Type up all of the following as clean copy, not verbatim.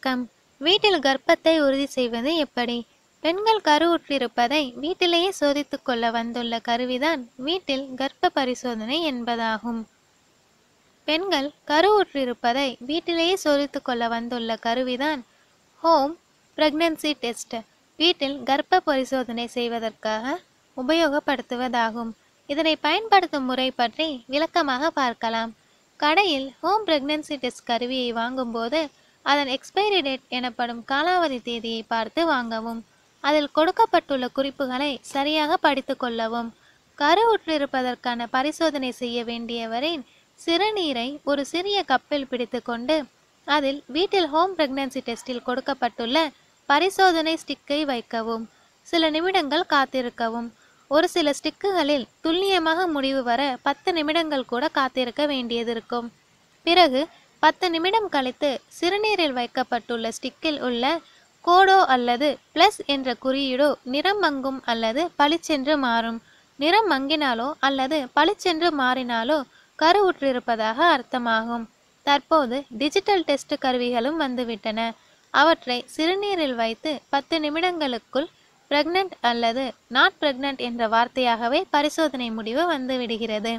வணக்கம். வீட்டில் கர்ப்பத்தை உறுதி செய்வது எப்படி? பெண்கள் கருவுற்றிருப்பதை வீட்டிலேயே சோதித்துக் கொள்ள வந்துள்ள கருவிதான் வீட்டில் கர்ப்ப பரிசோதனை என்பதாகும். பெண்கள் கருவுற்றிருப்பதை வீட்டிலேயே சோதித்துக் கொள்ள வந்துள்ள கருவிதான் ஹோம் பிரெக்னன்சி டெஸ்ட் வீட்டில் கர்ப்ப பரிசோதனை செய்வதற்காக உபயோகப்படுத்துவதாகும். இதனை பயன்படுத்தும் முறை பற்றி விளக்கமாக பார்க்கலாம். கடையில் ஹோம் பிரெக்னன்சி டெஸ்ட் கருவியை வாங்கும்போது அதன் எக்ஸ்பைரி டேட் எனப்படும் காலாவதி தேதியை பார்த்து வாங்கவும். அதில் கொடுக்கப்பட்டுள்ள குறிப்புகளை சரியாக படித்து கொள்ளவும். கருவுற்றிருப்பதற்கான பரிசோதனை செய்ய வேண்டியவரின் சிறுநீரை ஒரு சிறிய கப்பில் பிடித்து கொண்டு அதில் வீட்டில் ஹோம் பிரெக்னன்சி டெஸ்டில் கொடுக்கப்பட்டுள்ள பரிசோதனை ஸ்டிக்கை வைக்கவும். சில நிமிடங்கள் காத்திருக்கவும். ஒரு சில ஸ்டிக்குகளில் துல்லியமாக முடிவு வர 10 நிமிடங்கள் கூட காத்திருக்க வேண்டியதிருக்கும். பிறகு 10 நிமிடம் கழித்து சிறுநீரில் வைக்கப்பட்டுள்ள ஸ்டிக்கில் உள்ள கோடோ அல்லது பிளஸ் என்ற குறியீடோ நிறம் மங்கும் அல்லது பளிச்சென்று மாறும். நிறம் மங்கினாலோ அல்லது பளிச்சென்று மாறினாலோ கருவுற்றிருப்பதாக அர்த்தமாகும். தற்போது டிஜிட்டல் டெஸ்ட் கருவிகளும் வந்துவிட்டன. அவற்றை சிறுநீரில் வைத்து 10 நிமிடங்களுக்குள் பிரெக்னன்ட் அல்லது நாட் பிரெக்னன்ட் என்ற வார்த்தையாகவே பரிசோதனை முடிவு வந்துவிடுகிறது.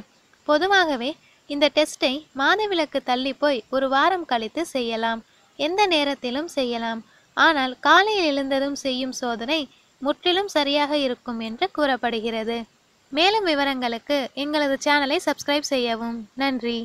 பொதுவாகவே இந்த டெஸ்ட்டை மாதவிலக்கு தள்ளி போய் ஒரு வாரம் கழித்து செய்யலாம். எந்த நேரத்திலும் செய்யலாம். ஆனால் காலையில் எழுந்ததும் செய்யும் சோதனை முற்றிலும் சரியாக இருக்கும் என்று கூறப்படுகிறது. மேலும் விவரங்களுக்கு எங்களது சேனலை சப்ஸ்கிரைப் செய்யவும். நன்றி.